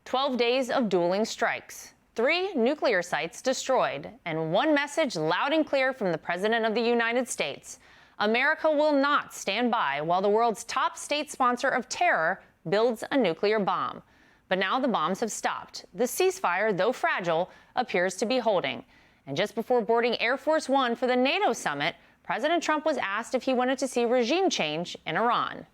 12 days of dueling strikes, 3 nuclear sites destroyed, and one message loud and clear from the President of the United States. America will not stand by while the world's top state sponsor of terror builds a nuclear bomb. But now the bombs have stopped. The ceasefire, though fragile, appears to be holding. And just before boarding Air Force One for the NATO summit, President Trump was asked if he wanted to see regime change in Iran.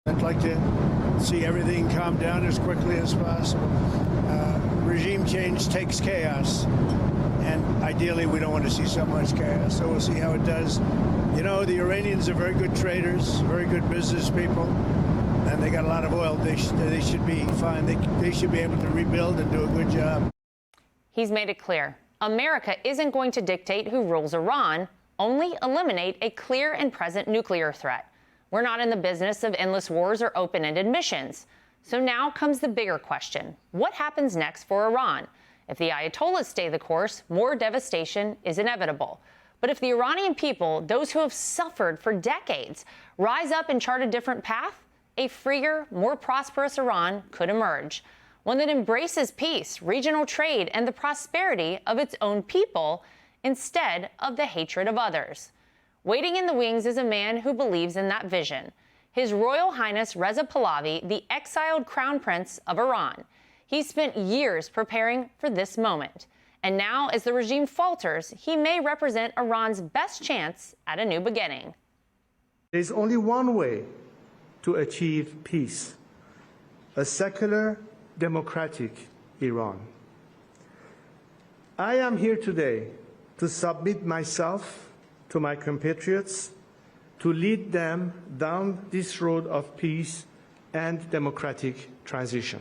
I'd like to see everything calm down as quickly as possible. Regime change takes chaos, and ideally we don't want to see so much chaos, so we'll see how it does. You know, the Iranians are very good traders, very good business people, and they got a lot of oil. They should be fine. They should be able to rebuild and do a good job. He's made it clear. America isn't going to dictate who rules Iran, only eliminate a clear and present nuclear threat. We're not in the business of endless wars or open-ended missions. So now comes the bigger question. What happens next for Iran? If the Ayatollahs stay the course, more devastation is inevitable. But if the Iranian people, those who have suffered for decades, rise up and chart a different path, a freer, more prosperous Iran could emerge. One that embraces peace, regional trade, and the prosperity of its own people instead of the hatred of others. Waiting in the wings is a man who believes in that vision. His Royal Highness Reza Pahlavi, the exiled Crown Prince of Iran. He's spent years preparing for this moment. And now, as the regime falters, he may represent Iran's best chance at a new beginning. There's only one way to achieve peace: a secular, democratic Iran. I am here today to submit myself to my compatriots, to lead them down this road of peace and democratic transition.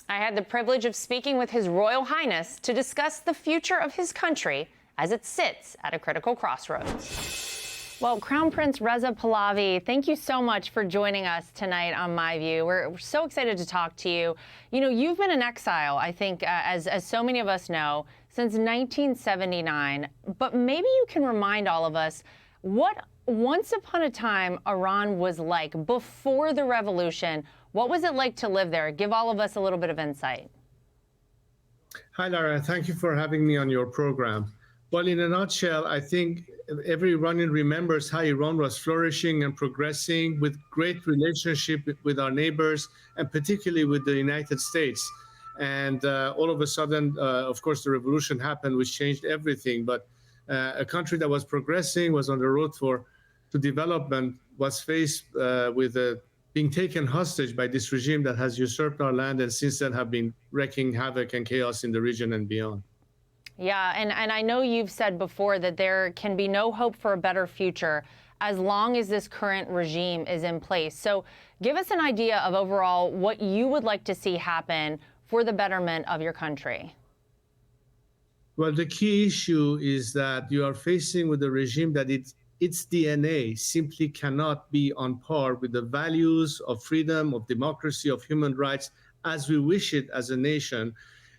I had the privilege of speaking with His Royal Highness to discuss the future of his country as it sits at a critical crossroads. Well, Crown Prince Reza Pahlavi, thank you so much for joining us tonight on My View. We're so excited to talk to you. You know, you've been in exile, I think, as so many of us know, since 1979. But maybe you can remind all of us what once upon a time Iran was like before the revolution. What was it like to live there? Give all of us a little bit of insight. Hi, Lara. Thank you for having me on your program. Well, in a nutshell, I think every Iranian remembers how Iran was flourishing and progressing with great relationship with our neighbors, and particularly with the United States. And all of a sudden, of course, the revolution happened, which changed everything. But a country that was progressing, was on the road to development, was faced with being taken hostage by this regime that has usurped our land, and since then have been wreaking havoc and chaos in the region and beyond. Yeah, and I know you've said before that there can be no hope for a better future as long as this current regime is in place. So give us an idea of overall what you would like to see happen for the betterment of your country. Well, the key issue is that you are facing with a regime that its DNA simply cannot be on par with the values of freedom, of democracy, of human rights as we wish it as a nation.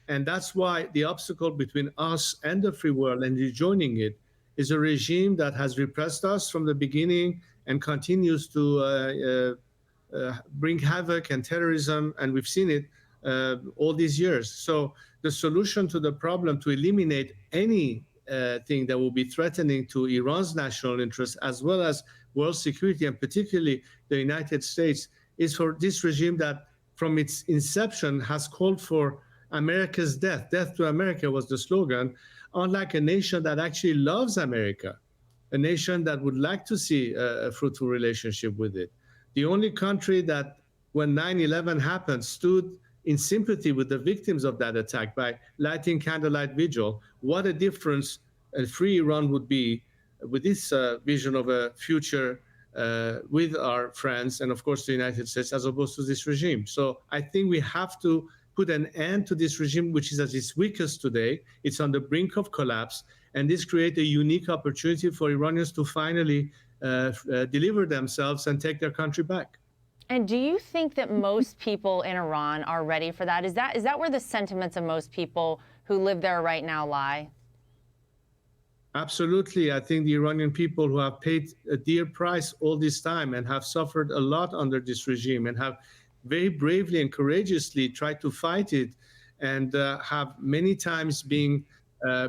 And that's why the obstacle between us and the free world and rejoining it is a regime that has repressed us from the beginning and continues to bring havoc and terrorism, and we've seen it all these years. So the solution to the problem, to eliminate any thing that will be threatening to Iran's national interests as well as world security, and particularly the United States, is for this regime that from its inception has called for America's death. Death to America was the slogan, unlike a nation that actually loves America, a nation that would like to see a fruitful relationship with it. The only country that, when 9/11 happened, stood in sympathy with the victims of that attack by lighting candlelight vigil. What a difference a free Iran would be with this vision of a future with our friends and, of course, the United States, as opposed to this regime. So I think we have to put an end to this regime, which is at its weakest today. It's on the brink of collapse, and this creates a unique opportunity for Iranians to finally deliver themselves and take their country back. And do you think that most people in Iran are ready for that? Is that where the sentiments of most people who live there right now lie? Absolutely. I think the Iranian people who have paid a dear price all this time and have suffered a lot under this regime and have very bravely and courageously tried to fight it and have many times being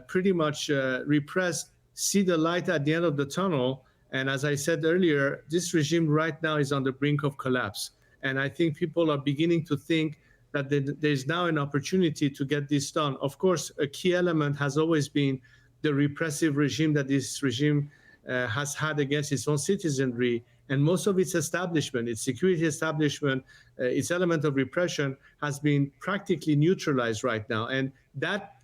pretty much repressed, see the light at the end of the tunnel. And as I said earlier, this regime right now is on the brink of collapse. And I think people are beginning to think that there's now an opportunity to get this done. Of course, a key element has always been the repressive regime that this regime has had against its own citizenry, and most of its establishment, its security establishment, its element of repression has been practically neutralized right now. And that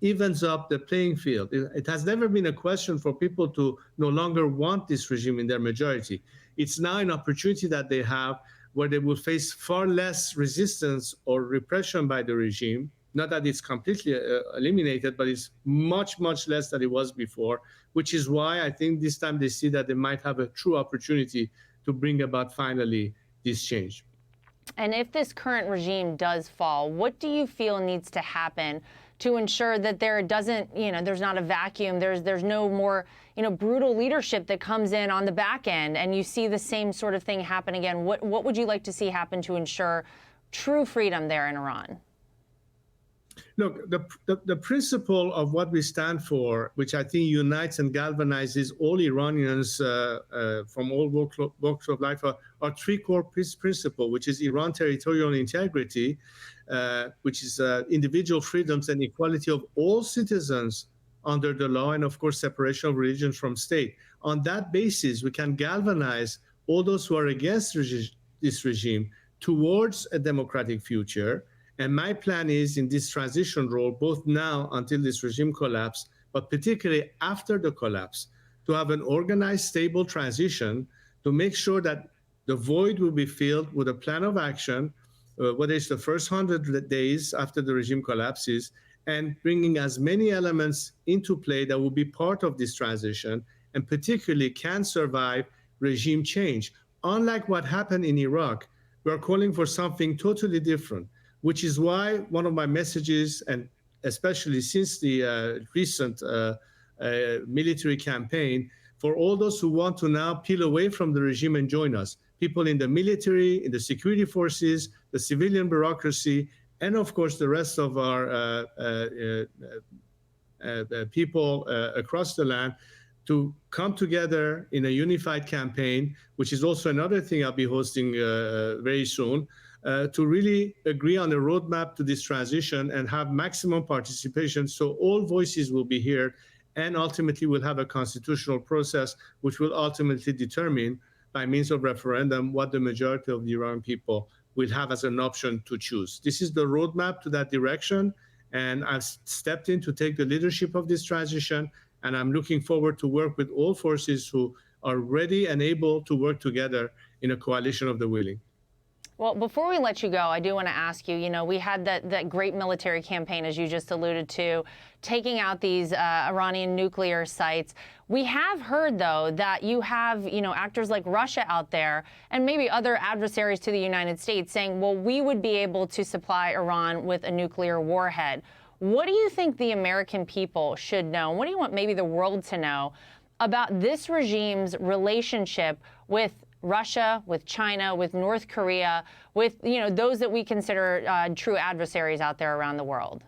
evens up the playing field. It has never been a question for people to no longer want this regime in their majority. It's now an opportunity that they have where they will face far less resistance or repression by the regime. Not that it's completely eliminated, but it's much, much less than it was before, which is why I think this time they see that they might have a true opportunity to bring about finally this change. And if this current regime does fall, what do you feel needs to happen to ensure that there doesn't, there's not a vacuum, there's no more, brutal leadership that comes in on the back end, and you see the same sort of thing happen again? What would you like to see happen to ensure true freedom there in Iran? Look, the principle of what we stand for, which I think unites and galvanizes all Iranians from all walks of life, are three core principles, which is Iran territorial integrity, which is individual freedoms and equality of all citizens under the law, and of course separation of religion from state. On that basis, we can galvanize all those who are against this regime towards a democratic future. And my plan is in this transition role, both now until this regime collapse, but particularly after the collapse, to have an organized, stable transition to make sure that the void will be filled with a plan of action, whether it's the first 100 days after the regime collapses, and bringing as many elements into play that will be part of this transition and particularly can survive regime change. Unlike what happened in Iraq, we are calling for something totally different, which is why one of my messages, and especially since the recent military campaign, for all those who want to now peel away from the regime and join us, people in the military, in the security forces, the civilian bureaucracy, and of course the rest of our people across the land, to come together in a unified campaign, which is also another thing I'll be hosting very soon, to really agree on a roadmap to this transition and have maximum participation so all voices will be heard, and ultimately we'll have a constitutional process which will ultimately determine by means of referendum what the majority of the Iranian people will have as an option to choose. This is the roadmap to that direction, and I've stepped in to take the leadership of this transition, and I'm looking forward to work with all forces who are ready and able to work together in a coalition of the willing. Well, before we let you go, I do want to ask you, we had that great military campaign, as you just alluded to, taking out these Iranian nuclear sites. We have heard, though, that you have, actors like Russia out there and maybe other adversaries to the United States saying, well, we would be able to supply Iran with a nuclear warhead. What do you think the American people should know? What do you want maybe the world to know about this regime's relationship with Russia, with China, with North Korea, with those that we consider true adversaries out there around the world?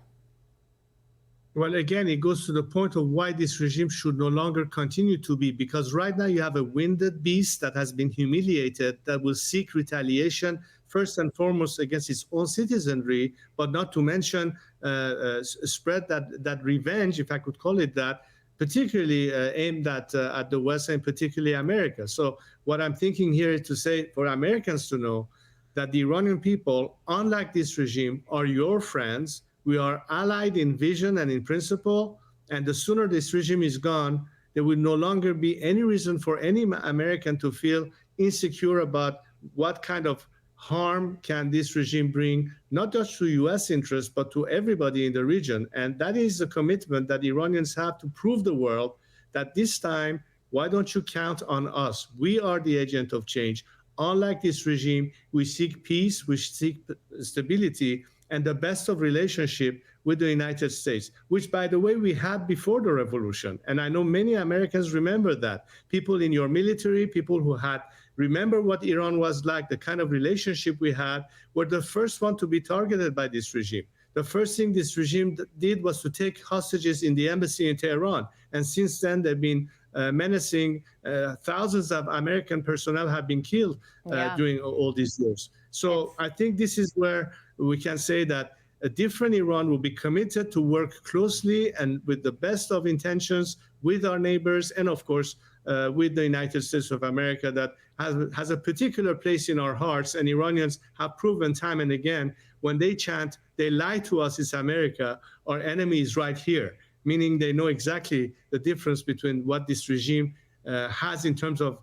Well, again, it goes to the point of why this regime should no longer continue to be, because right now you have a winded beast that has been humiliated, that will seek retaliation first and foremost against its own citizenry, but not to mention spread that revenge, if I could call it that, particularly aimed at the West and particularly America. So what I'm thinking here is to say for Americans to know that the Iranian people, unlike this regime, are your friends. We are allied in vision and in principle. And the sooner this regime is gone, there will no longer be any reason for any American to feel insecure about what kind of harm can this regime bring, not just to U.S. interests, but to everybody in the region. And that is the commitment that Iranians have to prove the world that this time, why don't you count on us? We are the agent of change. Unlike this regime, we seek peace, we seek stability, and the best of relationship with the United States, which, by the way, we had before the revolution. And I know many Americans remember that. People in your military, people who had remember what Iran was like, the kind of relationship we had. We're the first one to be targeted by this regime. The first thing this regime did was to take hostages in the embassy in Tehran. And since then, they've been menacing. Thousands of American personnel have been killed during all these years. So I think this is where we can say that a different Iran will be committed to work closely and with the best of intentions with our neighbors and, of course, with the United States of America that has a particular place in our hearts. And Iranians have proven time and again, when they chant, they lie to us, it's America, our enemy is right here, meaning they know exactly the difference between what this regime has in terms of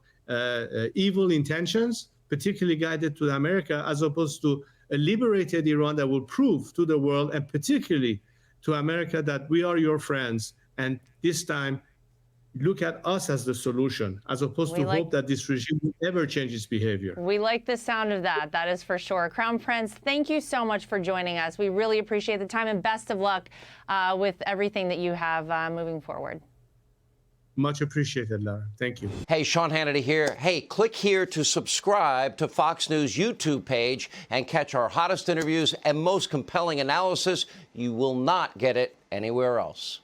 evil intentions, particularly guided to America, as opposed to a liberated Iran that will prove to the world, and particularly to America, that we are your friends. And this time, look at us as the solution, as opposed to hope that this regime will ever change its behavior. We like the sound of that. That is for sure. Crown Prince, thank you so much for joining us. We really appreciate the time, and best of luck with everything that you have moving forward. Much appreciated, Lara. Thank you. Hey, Sean Hannity here. Hey, click here to subscribe to Fox News YouTube page and catch our hottest interviews and most compelling analysis. You will not get it anywhere else.